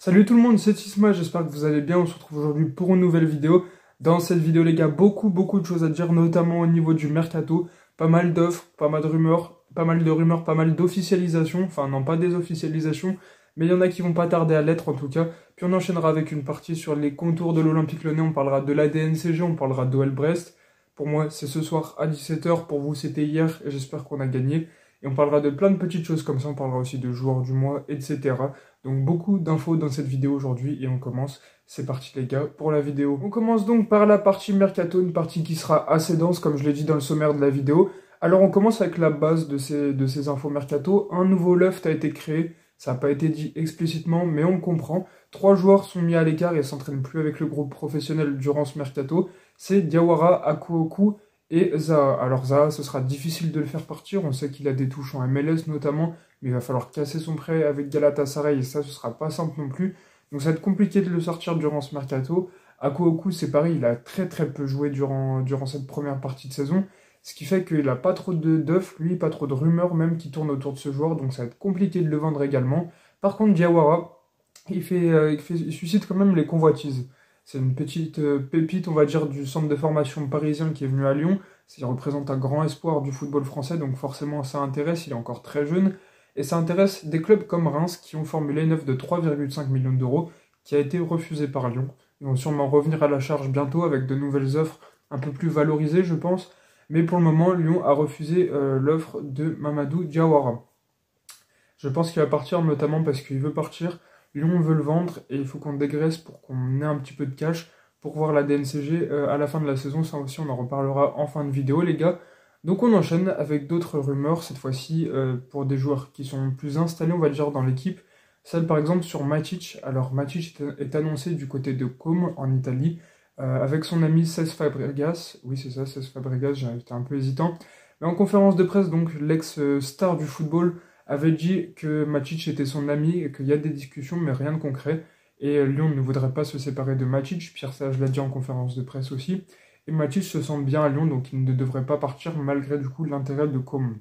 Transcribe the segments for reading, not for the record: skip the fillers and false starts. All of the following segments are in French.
Salut tout le monde, c'est Tisma, j'espère que vous allez bien. On se retrouve aujourd'hui pour une nouvelle vidéo. Dans cette vidéo, les gars, beaucoup de choses à dire, notamment au niveau du mercato. Pas mal d'offres, pas mal de rumeurs, pas mal d'officialisations. Enfin, non, pas des officialisations, mais il y en a qui vont pas tarder à l'être en tout cas. Puis on enchaînera avec une partie sur les contours de l'Olympique Lyonnais. On parlera de la DNCG, on parlera d'OL Brest. Pour moi, c'est ce soir à 17h. Pour vous, c'était hier et j'espère qu'on a gagné. Et on parlera de plein de petites choses comme ça. On parlera aussi de joueurs du mois, etc. Donc beaucoup d'infos dans cette vidéo aujourd'hui et on commence. C'est parti les gars pour la vidéo. On commence donc par la partie mercato, une partie qui sera assez dense comme je l'ai dit dans le sommaire de la vidéo. Alors on commence avec la base de ces infos mercato. Un nouveau loft a été créé, ça n'a pas été dit explicitement mais on le comprend. 3 joueurs sont mis à l'écart et s'entraînent plus avec le groupe professionnel durant ce mercato. C'est Diawara, Akuoku et Zaha. Alors Zaha, ce sera difficile de le faire partir, on sait qu'il a des touches en MLS notamment, mais il va falloir casser son prêt avec Galatasaray et ça, ce sera pas simple non plus. Donc ça va être compliqué de le sortir durant ce mercato. Akuoku, c'est pareil, il a très peu joué durant cette première partie de saison, ce qui fait qu'il n'a pas trop d'œufs, lui, pas trop de rumeurs même qui tournent autour de ce joueur, donc ça va être compliqué de le vendre également. Par contre, Diawara, il suscite quand même les convoitises. C'est une petite pépite, on va dire, du centre de formation parisien qui est venu à Lyon. Il représente un grand espoir du football français, donc forcément ça intéresse, il est encore très jeune. Et ça intéresse des clubs comme Reims qui ont formulé une offre de 3,5 millions d'euros qui a été refusée par Lyon. Ils vont sûrement revenir à la charge bientôt avec de nouvelles offres un peu plus valorisées, je pense. Mais pour le moment, Lyon a refusé l'offre de Mamadou Diawara. Je pense qu'il va partir notamment parce qu'il veut partir. Lyon veut le vendre et il faut qu'on dégraisse pour qu'on ait un petit peu de cash pour voir la DNCG à la fin de la saison. Ça aussi, on en reparlera en fin de vidéo, les gars. Donc on enchaîne avec d'autres rumeurs, cette fois-ci pour des joueurs qui sont plus installés, on va dire, dans l'équipe. Celle par exemple sur Matic. Alors Matic est annoncé du côté de Comme en Italie, avec son ami Cesc Fabregas. Oui c'est ça, Cesc Fabregas, j'étais un peu hésitant. Mais en conférence de presse, donc l'ex-star du football avait dit que Matic était son ami et qu'il y a des discussions mais rien de concret. Et Lyon ne voudrait pas se séparer de Matic, Pierre Sage l'a dit en conférence de presse aussi. Et Matic se sent bien à Lyon, donc il ne devrait pas partir malgré du coup l'intérêt de Como.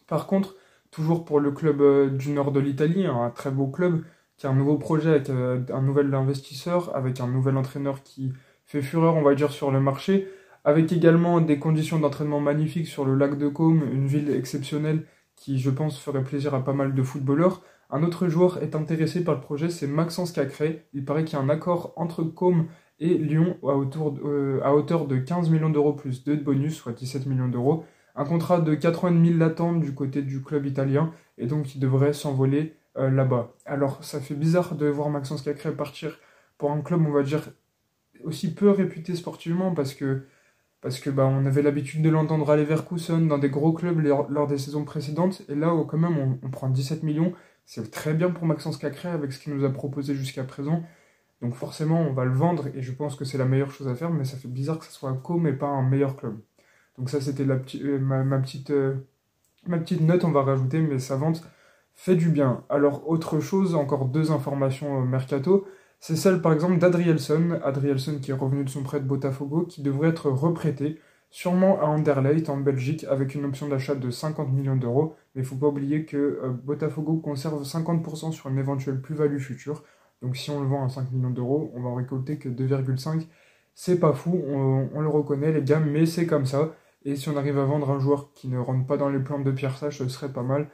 Par contre, toujours pour le club du nord de l'Italie, un très beau club, qui a un nouveau projet avec un nouvel investisseur, avec un nouvel entraîneur qui fait fureur, on va dire, sur le marché, avec également des conditions d'entraînement magnifiques sur le lac de Côme, une ville exceptionnelle qui, je pense, ferait plaisir à pas mal de footballeurs. Un autre joueur est intéressé par le projet, c'est Maxence Cacré. Il paraît qu'il y a un accord entre Côme et Lyon à hauteur de 15 millions d'euros plus 2 de bonus, soit 17 millions d'euros. Un contrat de 4 ans et demi l'attend du côté du club italien, et donc il devrait s'envoler là-bas. Alors ça fait bizarre de voir Maxence Cacré partir pour un club, on va dire, aussi peu réputé sportivement, parce que bah, on avait l'habitude de l'entendre à Leverkusen dans des gros clubs lors des saisons précédentes, et là quand même on prend 17 millions, c'est très bien pour Maxence Cacré avec ce qu'il nous a proposé jusqu'à présent. Donc forcément, on va le vendre et je pense que c'est la meilleure chose à faire, mais ça fait bizarre que ce soit un co, mais pas un meilleur club. Donc ça, c'était ma petite note, on va rajouter, mais sa vente fait du bien. Alors, autre chose, encore 2 informations mercato, c'est celle par exemple d'Adrielson. Adrielson qui est revenu de son prêt de Botafogo, qui devrait être reprêté, sûrement à Anderlecht en Belgique, avec une option d'achat de 50 millions d'euros. Mais il ne faut pas oublier que Botafogo conserve 50% sur une éventuelle plus-value future. Donc si on le vend à 5 millions d'euros, on va en récolter que 2,5. C'est pas fou, on le reconnaît les gars, mais c'est comme ça. Et si on arrive à vendre un joueur qui ne rentre pas dans les plans de Pierre Sage, ce serait pas mal.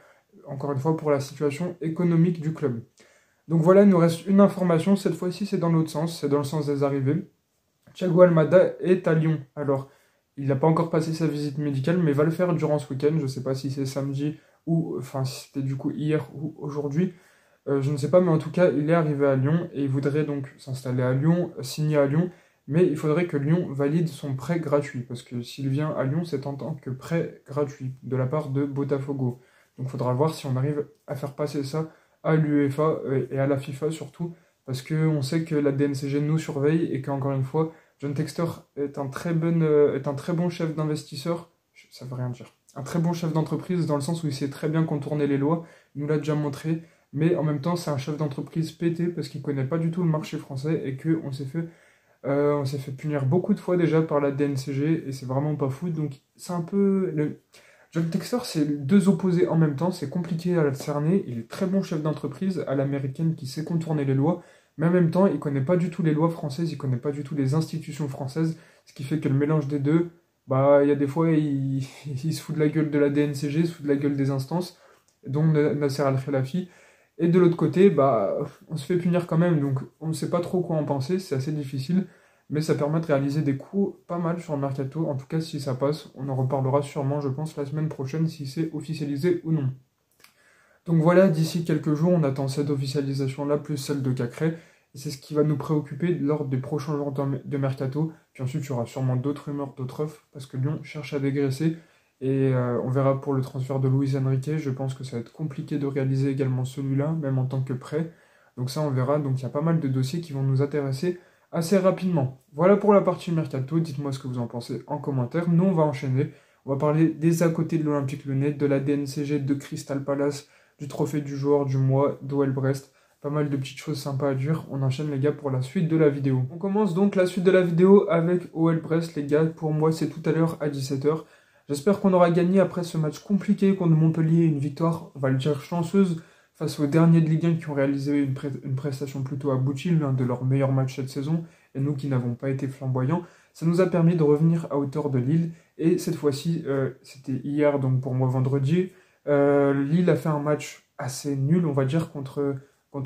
Encore une fois, pour la situation économique du club. Donc voilà, il nous reste une information. Cette fois-ci, c'est dans l'autre sens, c'est dans le sens des arrivées. Thiago Almada est à Lyon. Alors, il n'a pas encore passé sa visite médicale, mais va le faire durant ce week-end. Je ne sais pas si c'est samedi ou, enfin, si c'était du coup hier ou aujourd'hui. Je ne sais pas, mais en tout cas, il est arrivé à Lyon et il voudrait donc s'installer à Lyon, signer à Lyon, mais il faudrait que Lyon valide son prêt gratuit, parce que s'il vient à Lyon, c'est en tant que prêt gratuit de la part de Botafogo. Donc il faudra voir si on arrive à faire passer ça à l'UEFA et à la FIFA surtout, parce qu'on sait que la DNCG nous surveille et qu'encore une fois, John Textor est un très bon chef d'investisseur, ça veut rien dire, un très bon chef d'entreprise dans le sens où il sait très bien contourner les lois, il nous l'a déjà montré. Mais en même temps, c'est un chef d'entreprise pété parce qu'il ne connaît pas du tout le marché français et qu'on on s'est fait punir beaucoup de fois déjà par la DNCG et c'est vraiment pas fou. Donc c'est un peu... John Textor, c'est deux opposés en même temps, c'est compliqué à le cerner. Il est très bon chef d'entreprise à l'américaine qui sait contourner les lois, mais en même temps, il connaît pas du tout les lois françaises, il connaît pas du tout les institutions françaises, ce qui fait que le mélange des deux, bah, il y a des fois, il se fout de la gueule de la DNCG, il se fout de la gueule des instances, dont Nasser Al-Khelaifi. Et de l'autre côté, bah, on se fait punir quand même, donc on ne sait pas trop quoi en penser, c'est assez difficile, mais ça permet de réaliser des coups pas mal sur le mercato. En tout cas, si ça passe, on en reparlera sûrement, je pense, la semaine prochaine, si c'est officialisé ou non. Donc voilà, d'ici quelques jours, on attend cette officialisation-là, plus celle de Cacré, et c'est ce qui va nous préoccuper lors des prochains jours de mercato. Puis ensuite, il y aura sûrement d'autres rumeurs, d'autres offres, parce que Lyon cherche à dégraisser. Et on verra pour le transfert de Luis Enrique. Je pense que ça va être compliqué de réaliser également celui-là, même en tant que prêt. Donc ça, on verra. Donc il y a pas mal de dossiers qui vont nous intéresser assez rapidement. Voilà pour la partie mercato. Dites-moi ce que vous en pensez en commentaire. Nous, on va enchaîner. On va parler des à côté de l'Olympique Lyonnais, de la DNCG, de Crystal Palace, du trophée du joueur du mois, d'OL Brest. Pas mal de petites choses sympas à dire. On enchaîne les gars pour la suite de la vidéo. On commence donc la suite de la vidéo avec OL Brest les gars. Pour moi, c'est tout à l'heure à 17h. J'espère qu'on aura gagné après ce match compliqué contre Montpellier, une victoire, on va le dire, chanceuse, face aux derniers de Ligue 1 qui ont réalisé une prestation plutôt aboutie, l'un de leurs meilleurs matchs cette saison, et nous qui n'avons pas été flamboyants. Ça nous a permis de revenir à hauteur de Lille, et cette fois-ci, c'était hier, donc pour moi vendredi, Lille a fait un match assez nul, on va dire, contre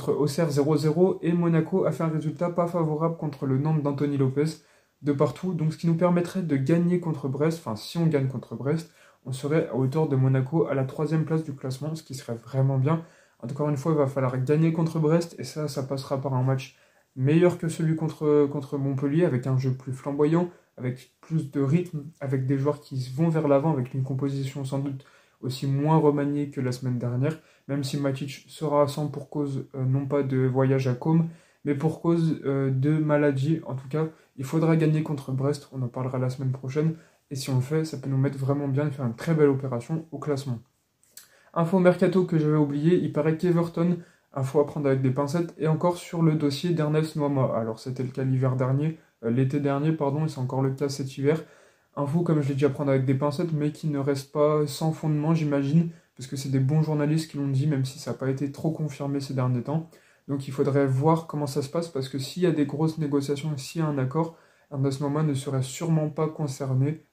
Auxerre 0-0, et Monaco a fait un résultat pas favorable contre le Nantes d'Anthony Lopez, de partout, donc ce qui nous permettrait de gagner contre Brest, enfin si on gagne contre Brest, on serait à hauteur de Monaco à la 3e place du classement, ce qui serait vraiment bien. Encore une fois, il va falloir gagner contre Brest, et ça passera par un match meilleur que celui contre Montpellier, avec un jeu plus flamboyant, avec plus de rythme, avec des joueurs qui vont vers l'avant, avec une composition sans doute aussi moins remaniée que la semaine dernière, même si Matic sera à 100 pour cause non pas de voyage à Côme, mais pour cause de maladie. En tout cas, il faudra gagner contre Brest, on en parlera la semaine prochaine, et si on le fait, ça peut nous mettre vraiment bien et faire une très belle opération au classement. Info mercato que j'avais oublié, il paraît qu'Everton, info à prendre avec des pincettes, est encore sur le dossier d'Ernest Noama. Alors c'était le cas l'été dernier, pardon, et c'est encore le cas cet hiver. Info, comme je l'ai dit, à prendre avec des pincettes, mais qui ne reste pas sans fondement, j'imagine, parce que c'est des bons journalistes qui l'ont dit, même si ça n'a pas été trop confirmé ces derniers temps. Donc il faudrait voir comment ça se passe, parce que s'il y a des grosses négociations et s'il y a un accord, Ernest Noama ne serait sûrement pas conservé,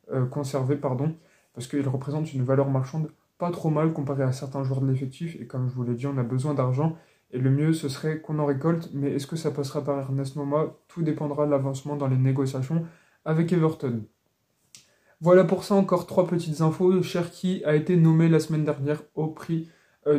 parce qu'il représente une valeur marchande pas trop mal comparé à certains joueurs de l'effectif, et comme je vous l'ai dit, on a besoin d'argent, et le mieux ce serait qu'on en récolte, mais est-ce que ça passera par Ernest Noama? Tout dépendra de l'avancement dans les négociations avec Everton. Voilà pour ça, encore 3 petites infos. Cherki a été nommé la semaine dernière au prix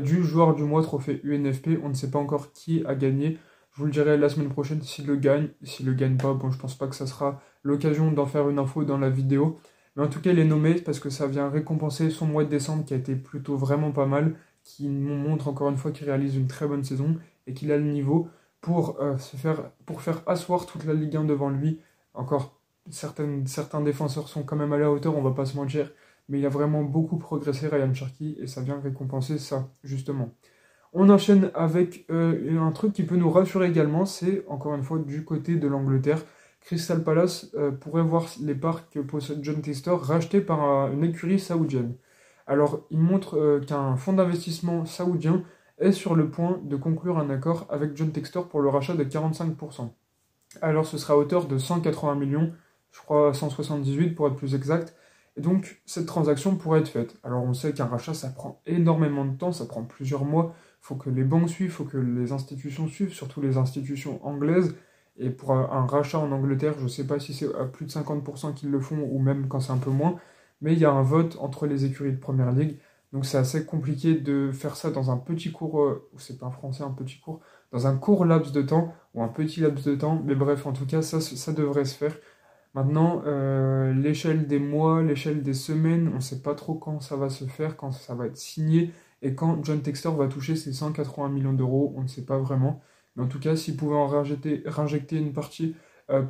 du joueur du mois trophée UNFP. On ne sait pas encore qui a gagné. Je vous le dirai la semaine prochaine s'il le gagne. S'il le gagne pas, bon, je pense pas que ça sera l'occasion d'en faire une info dans la vidéo. Mais en tout cas, il est nommé parce que ça vient récompenser son mois de décembre qui a été plutôt vraiment pas mal, qui nous montre encore une fois qu'il réalise une très bonne saison et qu'il a le niveau pour faire asseoir toute la Ligue 1 devant lui. Encore, certains défenseurs sont quand même à la hauteur, on va pas se mentir, mais il a vraiment beaucoup progressé, Ryan Cherki, et ça vient récompenser ça, justement. On enchaîne avec un truc qui peut nous rassurer également, c'est, encore une fois, du côté de l'Angleterre. Crystal Palace pourrait voir les parts que possède John Textor rachetés par une écurie saoudienne. Alors, il montre qu'un fonds d'investissement saoudien est sur le point de conclure un accord avec John Textor pour le rachat de 45%. Alors, ce sera à hauteur de 180 millions, je crois 178 pour être plus exact, et donc cette transaction pourrait être faite. Alors on sait qu'un rachat ça prend énormément de temps, ça prend plusieurs mois, il faut que les banques suivent, il faut que les institutions suivent, surtout les institutions anglaises, et pour un rachat en Angleterre, je ne sais pas si c'est à plus de 50% qu'ils le font, ou même quand c'est un peu moins, mais il y a un vote entre les écuries de Première Ligue, donc c'est assez compliqué de faire ça dans un petit cours, c'est pas un français, un petit cours, dans un court laps de temps, ou un petit laps de temps, mais bref, en tout cas, ça devrait se faire. Maintenant, l'échelle des mois, l'échelle des semaines, on ne sait pas trop quand ça va se faire, quand ça va être signé, et quand John Textor va toucher ses 180 millions d'euros, on ne sait pas vraiment. Mais en tout cas, s'il pouvait en réinjecter une partie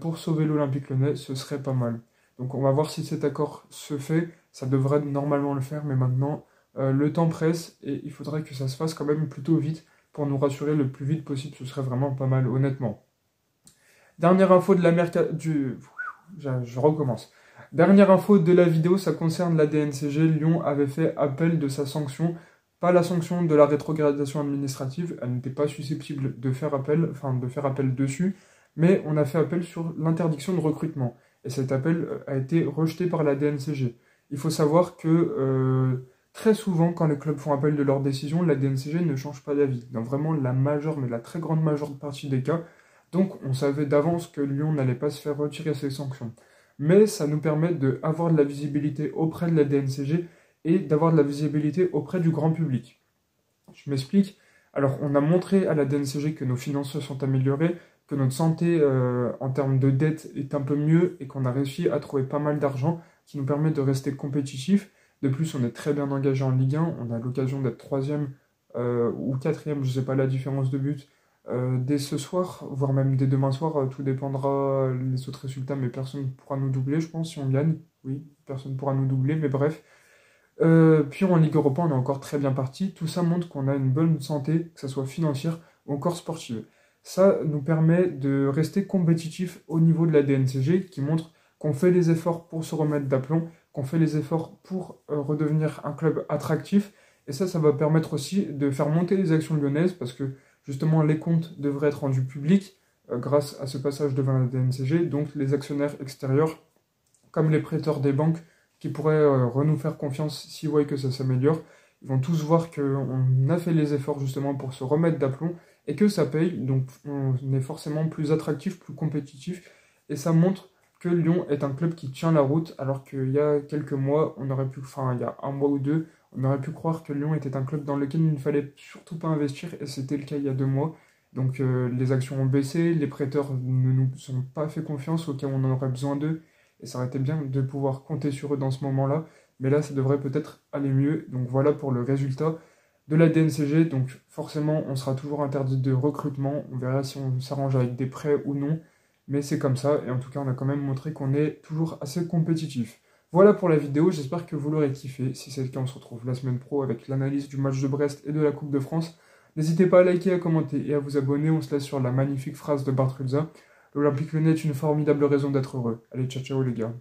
pour sauver l'Olympique Lyonnais, ce serait pas mal. Donc on va voir si cet accord se fait, ça devrait normalement le faire, mais maintenant, le temps presse, et il faudrait que ça se fasse quand même plutôt vite, pour nous rassurer le plus vite possible, ce serait vraiment pas mal, honnêtement. Dernière info de la je recommence. Dernière info de la vidéo, ça concerne la DNCG. Lyon avait fait appel de sa sanction, pas la sanction de la rétrogradation administrative, elle n'était pas susceptible de faire appel, dessus, mais on a fait appel sur l'interdiction de recrutement. Et cet appel a été rejeté par la DNCG. Il faut savoir que très souvent, quand les clubs font appel de leur décision, la DNCG ne change pas d'avis. Dans vraiment la majeure, mais la très grande majeure partie des cas. Donc on savait d'avance que Lyon n'allait pas se faire retirer ses sanctions. Mais ça nous permet d'avoir de la visibilité auprès de la DNCG et d'avoir de la visibilité auprès du grand public. Je m'explique. Alors, on a montré à la DNCG que nos finances se sont améliorées, que notre santé en termes de dette est un peu mieux et qu'on a réussi à trouver pas mal d'argent qui nous permet de rester compétitifs. De plus, on est très bien engagé en Ligue 1. On a l'occasion d'être troisième ou quatrième, je ne sais pas la différence de but, dès ce soir, voire même dès demain soir. Tout dépendra des autres résultats, mais personne ne pourra nous doubler, je pense, si on gagne. Oui, personne ne pourra nous doubler, mais bref. Puis en Ligue Europa, on est encore très bien parti. Tout ça montre qu'on a une bonne santé, que ce soit financière ou encore sportive. Ça nous permet de rester compétitif au niveau de la DNCG, qui montre qu'on fait les efforts pour se remettre d'aplomb, qu'on fait les efforts pour redevenir un club attractif. Et ça va permettre aussi de faire monter les actions lyonnaises, parce que justement les comptes devraient être rendus publics grâce à ce passage devant la DNCG. Donc les actionnaires extérieurs, comme les prêteurs des banques, qui pourraient nous faire confiance s'ils voient que ça s'améliore, ils vont tous voir qu'on a fait les efforts justement pour se remettre d'aplomb et que ça paye, donc on est forcément plus attractif, plus compétitif, et ça montre que Lyon est un club qui tient la route, alors qu'il y a quelques mois, il y a un mois ou deux, on aurait pu croire que Lyon était un club dans lequel il ne fallait surtout pas investir, et c'était le cas il y a 2 mois. Donc les actions ont baissé, les prêteurs ne nous ont pas fait confiance au cas où on en aurait besoin d'eux, et ça aurait été bien de pouvoir compter sur eux dans ce moment-là, mais là ça devrait peut-être aller mieux. Donc voilà pour le résultat de la DNCG. Donc forcément on sera toujours interdit de recrutement, on verra si on s'arrange avec des prêts ou non, mais c'est comme ça, et en tout cas on a quand même montré qu'on est toujours assez compétitif. Voilà pour la vidéo, j'espère que vous l'aurez kiffé. Si c'est le cas, on se retrouve la semaine pro avec l'analyse du match de Brest et de la Coupe de France. N'hésitez pas à liker, à commenter et à vous abonner. On se laisse sur la magnifique phrase de Bartholza. L'Olympique Lyonnais est une formidable raison d'être heureux. Allez, ciao ciao les gars.